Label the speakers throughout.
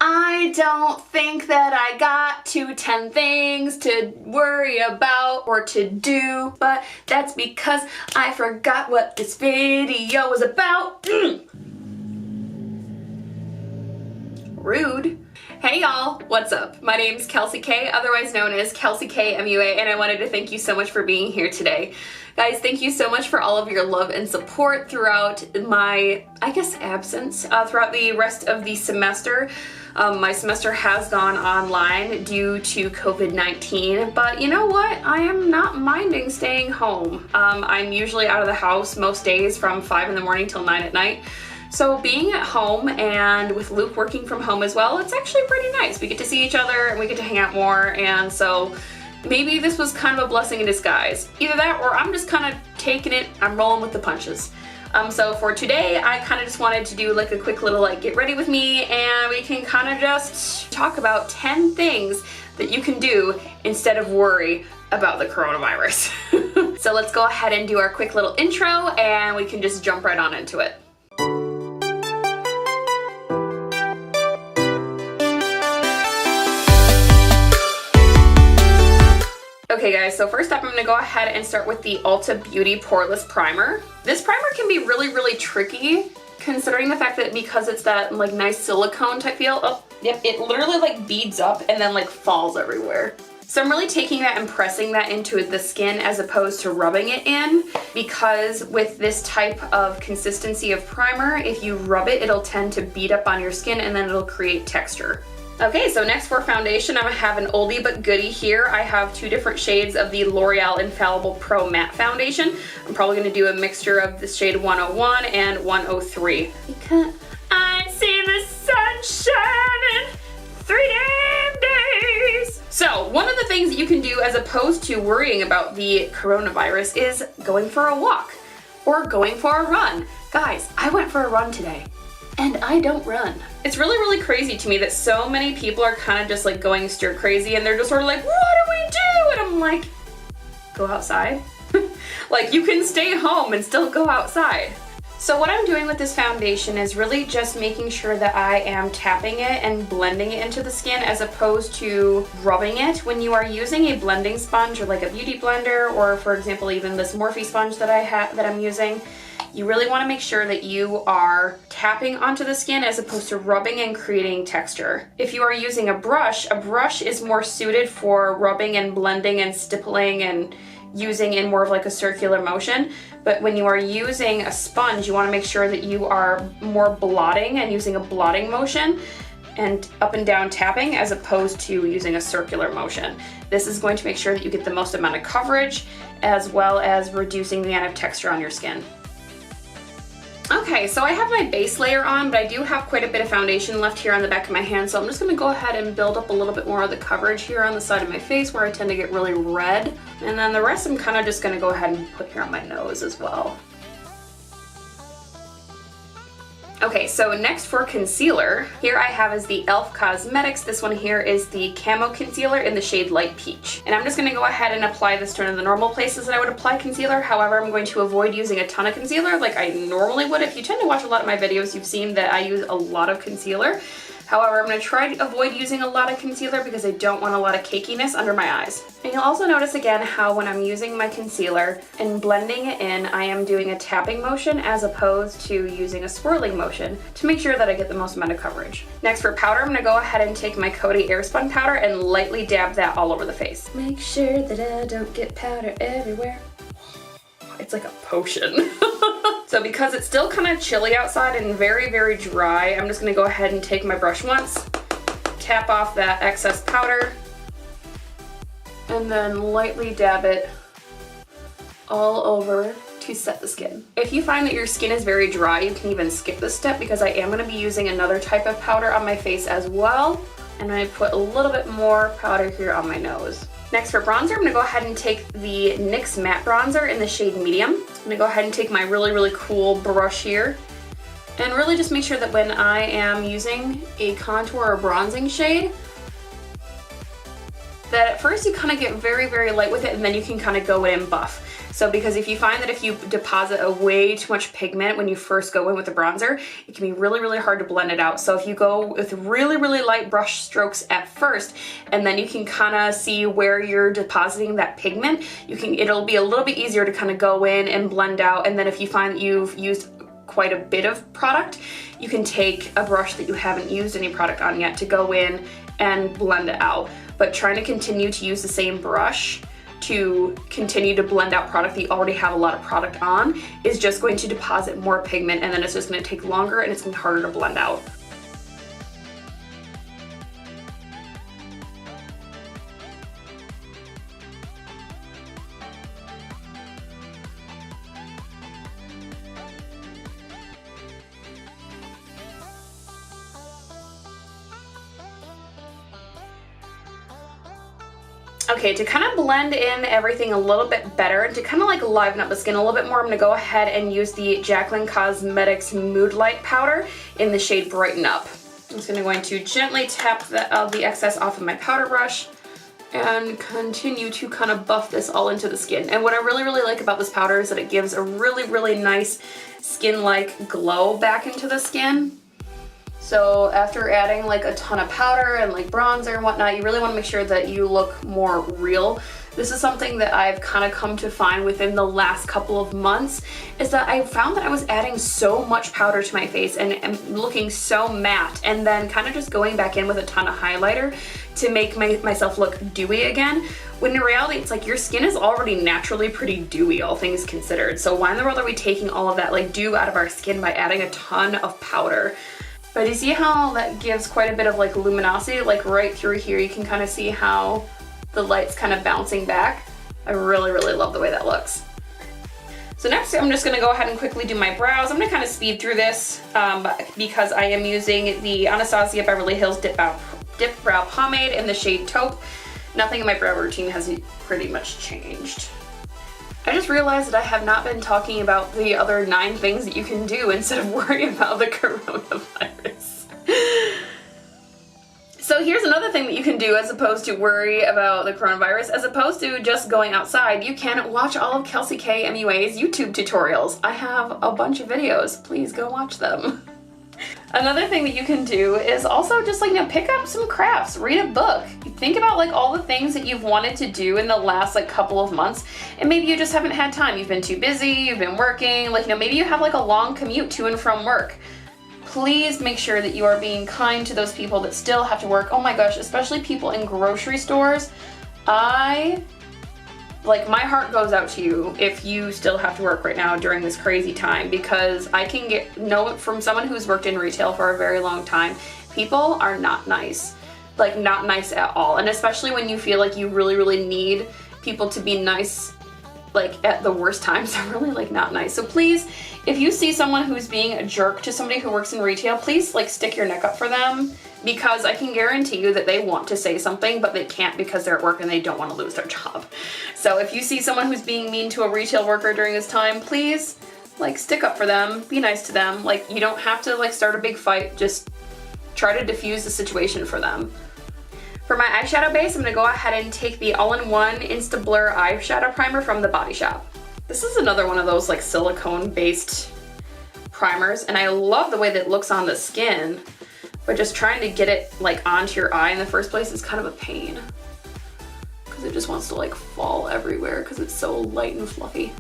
Speaker 1: I don't think that I got to 10 things to worry about or to do, but that's because I forgot what this video was about. Rude. Hey y'all, what's up? My name's Kelsey K, otherwise known as KelseyKMUA, and I wanted to thank you so much for being here today. Guys, thank you so much for all of your love and support throughout my, absence, throughout the rest of the semester. My semester has gone online due to COVID-19, but you know what? I am not minding staying home. I'm usually out of the house most days from 5 in the morning till 9 at night. So being at home and with Luke working from home as well, it's actually pretty nice. We get to see each other and we get to hang out more, and so maybe this was kind of a blessing in disguise. Either that or I'm just kind of taking it, I'm rolling with the punches. So for today, I kind of just wanted to do like a quick little get ready with me, and we can kind of just talk about 10 things that you can do instead of worry about the coronavirus. So let's go ahead and do our quick little intro and we can just jump right on into it. Okay guys, so first up I'm going to go ahead and start with the Ulta Beauty Poreless Primer. This primer can be really tricky considering the fact that because it's that like nice silicone type feel, it literally like beads up and then like falls everywhere. So I'm really taking that and pressing that into the skin as opposed to rubbing it in, because with this type of consistency of primer, if you rub it, it'll tend to bead up on your skin and then it'll create texture. Okay, so next for foundation, I'm gonna have an oldie but goodie here. I have 2 different shades of the L'Oreal Infallible Pro Matte Foundation. I'm probably gonna do a mixture of the shade 101 and 103. Because I see the sun shining 3 damn days. So one of the things that you can do as opposed to worrying about the coronavirus is going for a walk or going for a run. Guys, I went for a run today. And I don't run. It's really crazy to me that so many people are kind of just like going stir crazy and they're just sort of like, what do we do? And I'm like, go outside. Like you can stay home and still go outside. So what I'm doing with this foundation is really just making sure that I am tapping it and blending it into the skin as opposed to rubbing it. When you are using a blending sponge or like a beauty blender, or for example even this Morphe sponge that I'm using, you really want to make sure that you are tapping onto the skin as opposed to rubbing and creating texture. If you are using a brush is more suited for rubbing and blending and stippling and using in more of like a circular motion. But when you are using a sponge, you want to make sure that you are more blotting and using a blotting motion and up and down tapping as opposed to using a circular motion. This is going to make sure that you get the most amount of coverage as well as reducing the amount of texture on your skin. Okay, so I have my base layer on, but I do have quite a bit of foundation left here on the back of my hand, so I'm just going to go ahead and build up a little bit more of the coverage here on the side of my face where I tend to get really red. And then the rest I'm kind of just going to go ahead and put here on my nose as well. Okay, so next for concealer, here I have is the e.l.f. Cosmetics. This one here is the Camo Concealer in the shade Light Peach. And I'm just going to go ahead and apply this to one of the normal places that I would apply concealer. However, I'm going to avoid using a ton of concealer like I normally would. If you tend to watch a lot of my videos, you've seen that I use a lot of concealer. However, I'm going to try to avoid using a lot of concealer because I don't want a lot of cakiness under my eyes. And you'll also notice again how when I'm using my concealer and blending it in, I am doing a tapping motion as opposed to using a swirling motion to make sure that I get the most amount of coverage. Next for powder, I'm going to go ahead and take my Coty Airspun powder and lightly dab that all over the face. Make sure that I don't get powder everywhere. It's like a potion. So because it's still kind of chilly outside and very dry, I'm just going to go ahead and take my brush once, tap off that excess powder, and then lightly dab it all over to set the skin. If you find that your skin is very dry, you can even skip this step because I am going to be using another type of powder on my face as well. And I put a little bit more powder here on my nose. Next for bronzer, I'm going to go ahead and take the NYX Matte Bronzer in the shade Medium. I'm going to go ahead and take my really cool brush here and really just make sure that when I am using a contour or bronzing shade, that at first you kind of get very, very light with it, and then you can kind of go in and buff. So because if you find that if you deposit a way too much pigment when you first go in with the bronzer, it can be really, really hard to blend it out. So if you go with really, really light brush strokes at first, and then you can kind of see where you're depositing that pigment, it'll be a little bit easier to kind of go in and blend out. And then if you find that you've used quite a bit of product, you can take a brush that you haven't used any product on yet to go in and blend it out. But trying to continue to use the same brush to continue to blend out product that you already have a lot of product on is just going to deposit more pigment, and then it's just going to take longer and it's going to be harder to blend out. Okay, to kind of blend in everything a little bit better and to kind of like liven up the skin a little bit more, I'm going to go ahead and use the Jaclyn Cosmetics Mood Light Powder in the shade Brighten Up. I'm just going to gently tap the excess off of my powder brush and continue to kind of buff this all into the skin. And what I really, really like about this powder is that it gives a really, really nice skin-like glow back into the skin. So after adding like a ton of powder and like bronzer and whatnot, you really want to make sure that you look more real. This is something that I've kind of come to find within the last couple of months, is that I found that I was adding so much powder to my face and looking so matte, and then kind of just going back in with a ton of highlighter to make myself look dewy again. When in reality, it's like your skin is already naturally pretty dewy, all things considered. So why in the world are we taking all of that like dew out of our skin by adding a ton of powder? But you see how that gives quite a bit of like luminosity, like right through here, you can kind of see how the light's kind of bouncing back. I really, really love the way that looks. So next I'm just gonna go ahead and quickly do my brows. I'm gonna kind of speed through this because I am using the Anastasia Beverly Hills Dip Brow Pomade in the shade Taupe. Nothing in my brow routine has pretty much changed. I just realized that I have not been talking about the other 9 things that you can do instead of worrying about the coronavirus. So here's another thing that you can do as opposed to worry about the coronavirus. As opposed to just going outside, you can watch all of KelseyKMUA's YouTube tutorials. I have a bunch of videos. Please go watch them. Another thing that you can do is also just like, pick up some crafts, read a book. Think about like all the things that you've wanted to do in the last like couple of months, and maybe you just haven't had time. You've been too busy, you've been working, like, maybe you have like a long commute to and from work. Please make sure that you are being kind to those people that still have to work. Oh my gosh, especially people in grocery stores. My heart goes out to you if you still have to work right now during this crazy time, because I can know from someone who's worked in retail for a very long time, people are not nice. Like, not nice at all. And especially when you feel like you really, really need people to be nice, like at the worst times, they're really like not nice. So please, if you see someone who's being a jerk to somebody who works in retail, please like stick your neck up for them, because I can guarantee you that they want to say something, but they can't because they're at work and they don't want to lose their job. So if you see someone who's being mean to a retail worker during this time, please like stick up for them, be nice to them. Like, you don't have to like start a big fight, just try to diffuse the situation for them. For my eyeshadow base, I'm going to go ahead and take the All-in-One Insta Blur Eyeshadow Primer from The Body Shop. This is another one of those like silicone-based primers, and I love the way that it looks on the skin, but just trying to get it like onto your eye in the first place is kind of a pain, because it just wants to like fall everywhere because it's so light and fluffy.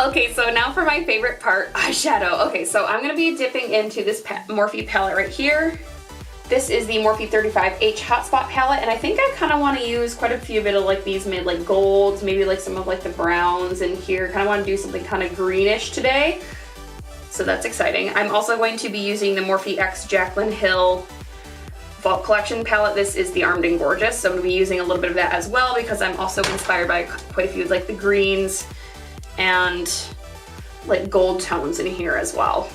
Speaker 1: Okay, so now for my favorite part, eyeshadow. Okay, so I'm going to be dipping into this Morphe palette right here. This is the Morphe 35H Hotspot palette, and I think I kind of want to use quite a few bit of like these mid like golds, maybe like some of like the browns in here. Kind of want to do something kind of greenish today, so that's exciting. I'm also going to be using the Morphe X Jaclyn Hill Vault Collection palette. This is the Armed and Gorgeous, so I'm going to be using a little bit of that as well, because I'm also inspired by quite a few like the greens and like gold tones in here as well.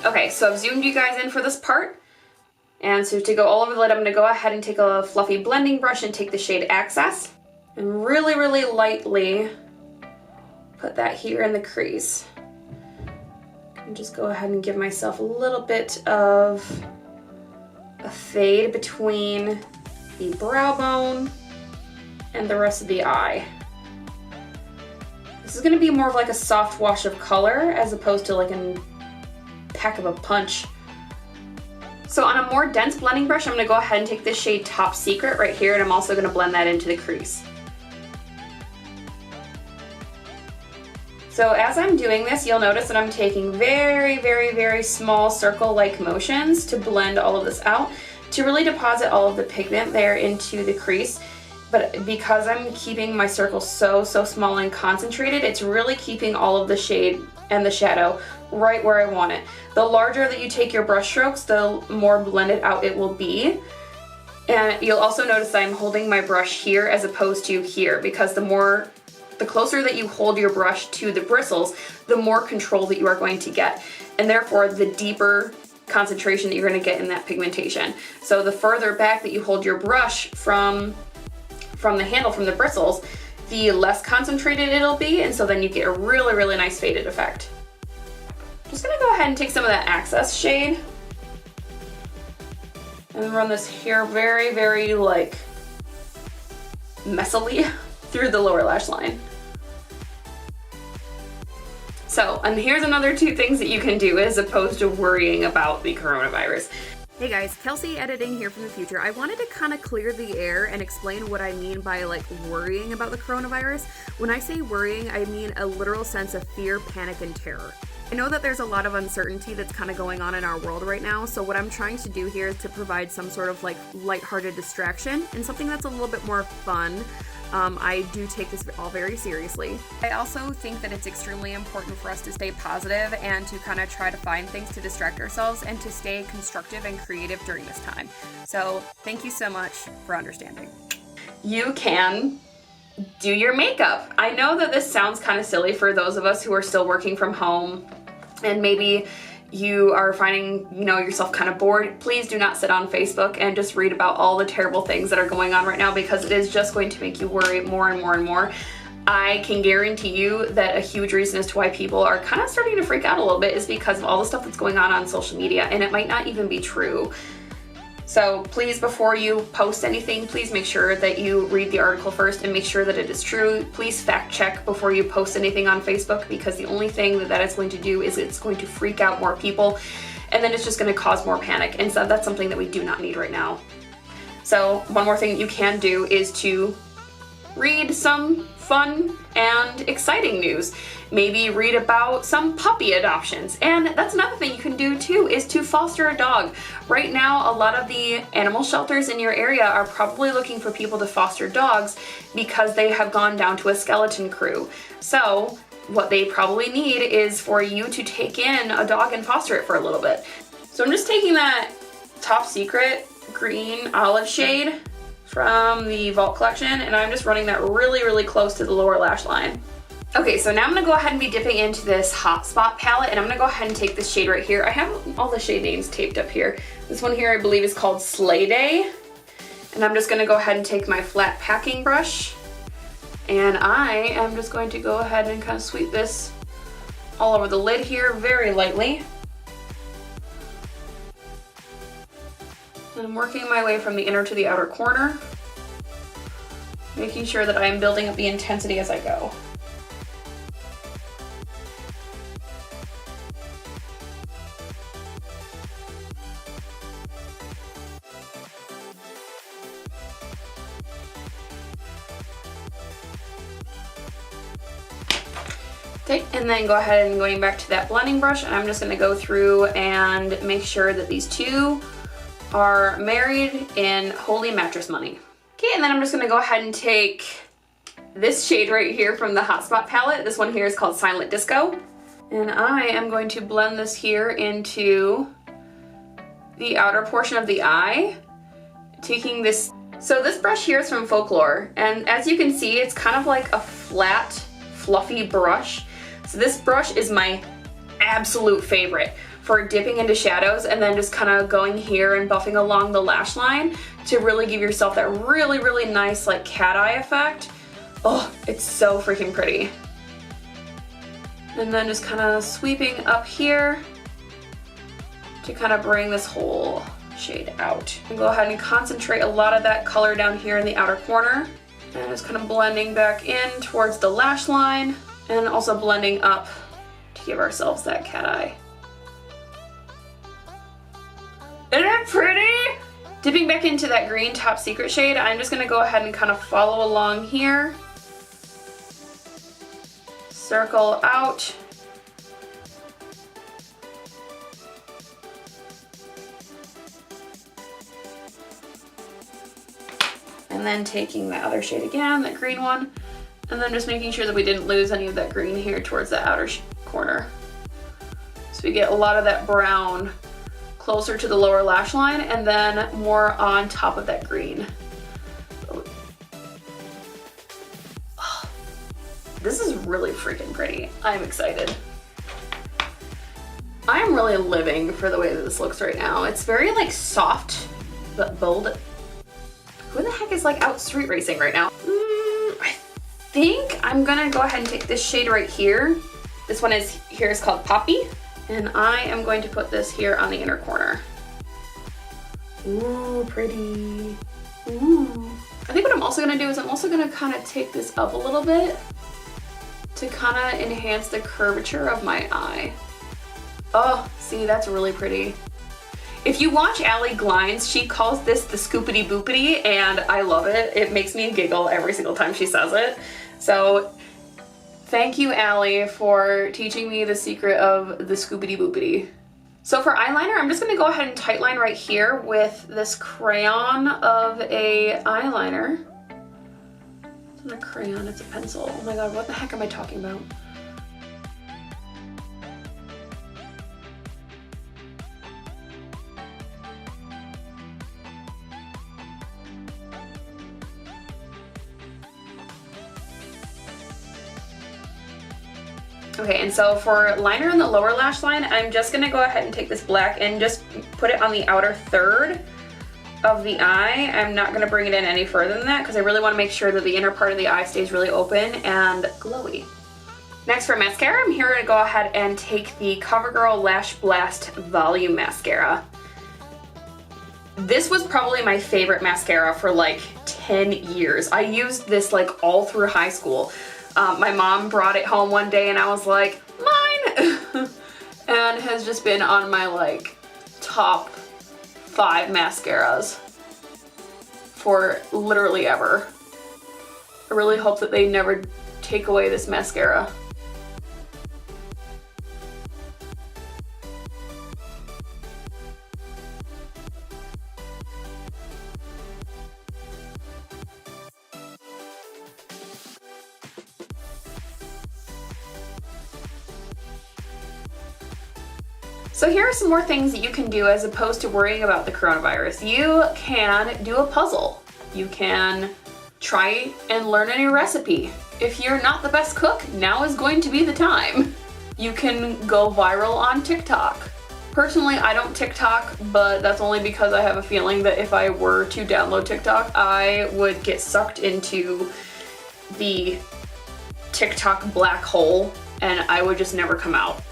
Speaker 1: Okay, so I've zoomed you guys in for this part. And so to go all over the lid, I'm going to go ahead and take a fluffy blending brush and take the shade Access and really, really lightly put that here in the crease. And just go ahead and give myself a little bit of a fade between the brow bone and the rest of the eye. This is gonna be more of like a soft wash of color as opposed to like a pack of a punch. So on a more dense blending brush, I'm gonna go ahead and take this shade Top Secret right here, and I'm also gonna blend that into the crease. So as I'm doing this, you'll notice that I'm taking very, very, very small circle-like motions to blend all of this out, to really deposit all of the pigment there into the crease. But because I'm keeping my circle so small and concentrated, it's really keeping all of the shade and the shadow right where I want it. The larger that you take your brush strokes, the more blended out it will be. And you'll also notice that I'm holding my brush here as opposed to here, because the closer that you hold your brush to the bristles, the more control that you are going to get, and therefore the deeper concentration that you're going to get in that pigmentation. So the further back that you hold your brush from the handle, from the bristles, the less concentrated it'll be, and so then you get a really, really nice faded effect. I'm just gonna go ahead and take some of that Access shade and run this here very, very like messily through the lower lash line. So, and here's another 2 things that you can do as opposed to worrying about the coronavirus.
Speaker 2: Hey guys, Kelsey editing here from the future. I wanted to kind of clear the air and explain what I mean by like worrying about the coronavirus. When I say worrying, I mean a literal sense of fear, panic, and terror. I know that there's a lot of uncertainty that's kind of going on in our world right now, so what I'm trying to do here is to provide some sort of like lighthearted distraction and something that's a little bit more fun. I do take this all very seriously. I also think that it's extremely important for us to stay positive and to kind of try to find things to distract ourselves and to stay constructive and creative during this time. So thank you so much for understanding.
Speaker 1: You can do your makeup. I know that this sounds kind of silly for those of us who are still working from home, and maybe you are finding, yourself kind of bored. Please do not sit on Facebook and just read about all the terrible things that are going on right now, because it is just going to make you worry more and more and more. I can guarantee you that a huge reason as to why people are kind of starting to freak out a little bit is because of all the stuff that's going on social media, and it might not even be true. So please, before you post anything, please make sure that you read the article first and make sure that it is true. Please fact check before you post anything on Facebook, because the only thing that is going to do is it's going to freak out more people, and then it's just going to cause more panic. And so that's something that we do not need right now. So one more thing that you can do is to read some fun and exciting news. Maybe read about some puppy adoptions. And that's another thing you can do too, is to foster a dog. Right now, a lot of the animal shelters in your area are probably looking for people to foster dogs because they have gone down to a skeleton crew. So what they probably need is for you to take in a dog and foster it for a little bit. So I'm just taking that Top Secret green olive shade from the Vault collection, and I'm just running that really, really close to the lower lash line. Okay, so now I'm gonna go ahead and be dipping into this Hot Spot palette, and I'm gonna go ahead and take this shade right here. I have all the shade names taped up here. This one here I believe is called Sleigh Day. And I'm just gonna go ahead and take my flat packing brush, and I am just going to go ahead and kind of sweep this all over the lid here very lightly. And I'm working my way from the inner to the outer corner, making sure that I am building up the intensity as I go. Okay, and then go ahead and going back to that blending brush, and I'm just gonna go through and make sure that these two are married in holy mattress money. Okay, and then I'm just gonna go ahead and take this shade right here from the Hot Spot palette. This one here is called Silent Disco. And I am going to blend this here into the outer portion of the eye, taking this. So this brush here is from Folklore, and as you can see, it's kind of like a flat, fluffy brush. So this brush is my absolute favorite for dipping into shadows and then just kind of going here and buffing along the lash line to really give yourself that really, really nice like cat eye effect. Oh, it's so freaking pretty. And then just kind of sweeping up here to kind of bring this whole shade out. And go ahead and concentrate a lot of that color down here in the outer corner. And just kind of blending back in towards the lash line and also blending up to give ourselves that cat eye. Isn't it pretty? Dipping back into that green Top Secret shade, I'm just gonna go ahead and kind of follow along here. Circle out. And then taking the other shade again, that green one, and then just making sure that we didn't lose any of that green here towards the outer corner. So we get a lot of that brown closer to the lower lash line and then more on top of that green. Oh, this is really freaking pretty. I'm excited. I'm really living for the way that this looks right now. It's very like soft but bold. Who the heck is like out street racing right now? I think I'm gonna go ahead and take this shade right here. This one is called Poppy. And I am going to put this here on the inner corner. Ooh, pretty. Ooh. I think what I'm also gonna do is I'm also gonna kind of take this up a little bit to kind of enhance the curvature of my eye. Oh, see, that's really pretty. If you watch Allie Glines, she calls this the scoopity boopity, and I love it. It makes me giggle every single time she says it. So thank you, Allie, for teaching me the secret of the scoopity boopity. So for eyeliner, I'm just gonna go ahead and tightline right here with this crayon of a eyeliner. It's not a crayon, it's a pencil. Oh my god, what the heck am I talking about? Okay, and so for liner in the lower lash line, I'm just gonna go ahead and take this black and just put it on the outer third of the eye. I'm not gonna bring it in any further than that because I really wanna make sure that the inner part of the eye stays really open and glowy. Next for mascara, I'm here to go ahead and take the CoverGirl Lash Blast Volume Mascara. This was probably my favorite mascara for like 10 years. I used this like all through high school. My mom brought it home one day and I was like, mine! And has just been on my like top 5 mascaras for literally ever. I really hope that they never take away this mascara. So here are some more things that you can do as opposed to worrying about the coronavirus. You can do a puzzle. You can try and learn a new recipe. If you're not the best cook, now is going to be the time. You can go viral on TikTok. Personally, I don't TikTok, but that's only because I have a feeling that if I were to download TikTok, I would get sucked into the TikTok black hole and I would just never come out.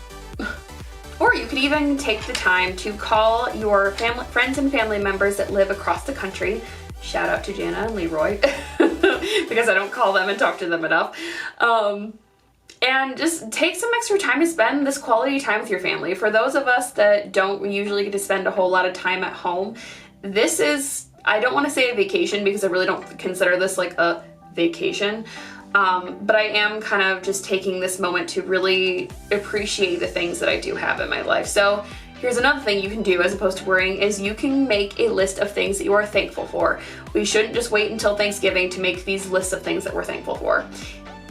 Speaker 1: Or you could even take the time to call your friends and family members that live across the country. Shout out to Jana and Leroy, because I don't call them and talk to them enough. And just take some extra time to spend this quality time with your family. For those of us that don't usually get to spend a whole lot of time at home, this is, I don't want to say a vacation because I really don't consider this like a vacation. But I am kind of just taking this moment to really appreciate the things that I do have in my life. So here's another thing you can do as opposed to worrying is you can make a list of things that you are thankful for. We shouldn't just wait until Thanksgiving to make these lists of things that we're thankful for.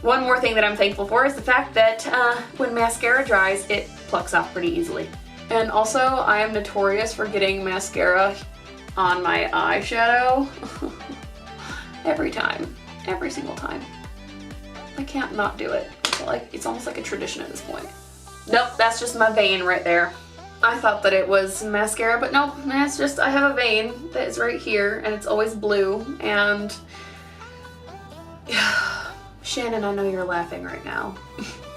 Speaker 1: One more thing that I'm thankful for is the fact that when mascara dries, it plucks off pretty easily. And also, I am notorious for getting mascara on my eyeshadow every time, every single time. I can't not do it. It's almost like a tradition at this point. Nope, that's just my vein right there. I thought that it was mascara, but nope, it's just I have a vein that is right here and it's always blue and Shannon, I know you're laughing right now.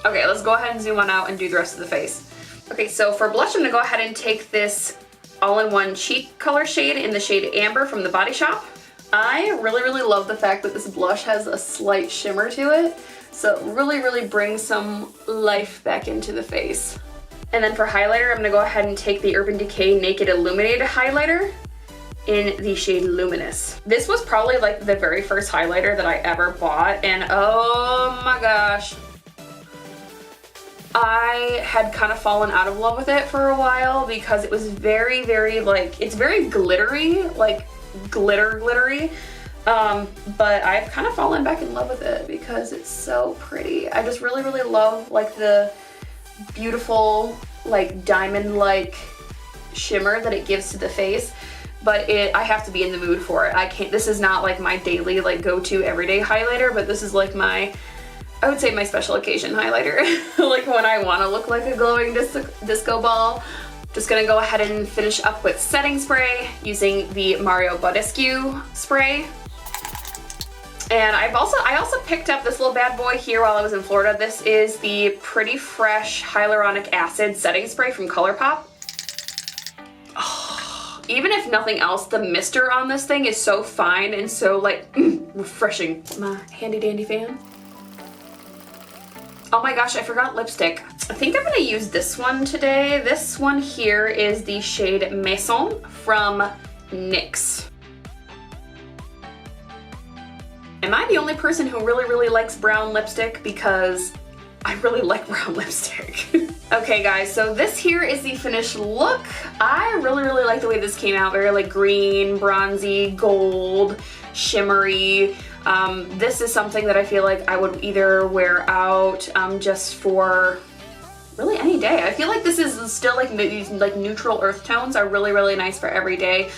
Speaker 1: Okay, let's go ahead and zoom on out and do the rest of the face. Okay, so for blush, I'm gonna go ahead and take this all-in-one cheek color shade in the shade Amber from the Body Shop. I really love the fact that this blush has a slight shimmer to it, so it really brings some life back into the face. And then for highlighter, I'm gonna go ahead and take the Urban Decay Naked Illuminated highlighter in the shade Luminous. This was probably like the very first highlighter that I ever bought, and oh my gosh, I had kind of fallen out of love with it for a while because it was very like, it's very glittery, like glittery, but I've kind of fallen back in love with it because it's so pretty. I just really love like the beautiful like diamond-like shimmer that it gives to the face, but I have to be in the mood for it. I can't, this is not like my daily like go-to everyday highlighter, but this is like my, I would say my special occasion highlighter. Like when I want to look like a glowing disco ball. Just gonna go ahead and finish up with setting spray using the Mario Badescu spray. And I also picked up this little bad boy here while I was in Florida. This is the Pretty Fresh Hyaluronic Acid setting spray from ColourPop. Oh, even if nothing else, the mister on this thing is so fine and so like refreshing. My handy dandy fan. Oh my gosh, I forgot lipstick. I think I'm gonna use this one today. This one here is the shade Maison from NYX. Am I the only person who really likes brown lipstick? Because I really like brown lipstick. Okay guys, so this here is the finished look. I really like the way this came out. Very like green, bronzy, gold, shimmery. This is something that I feel like I would either wear out just for really any day. I feel like this is still like these like neutral earth tones are really nice for every day.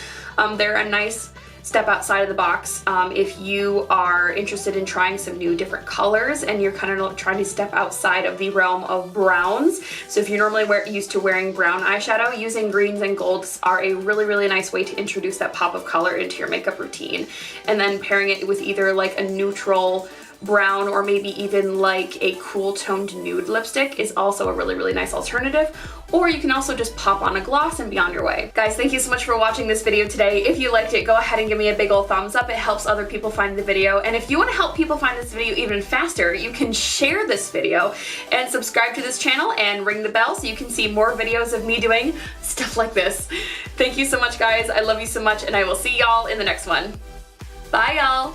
Speaker 1: They're a nice step outside of the box if you are interested in trying some new different colors and you're kind of trying to step outside of the realm of browns. So if you're normally used to wearing brown eyeshadow, using greens and golds are a really nice way to introduce that pop of color into your makeup routine. And then pairing it with either like a neutral brown or maybe even like a cool toned nude lipstick is also a really nice alternative. Or you can also just pop on a gloss and be on your way. Guys, thank you so much for watching this video today. If you liked it, go ahead and give me a big old thumbs up. It helps other people find the video. And if you want to help people find this video even faster, you can share this video and subscribe to this channel and ring the bell so you can see more videos of me doing stuff like this. Thank you so much, guys. I love you so much, and I will see y'all in the next one. Bye, y'all.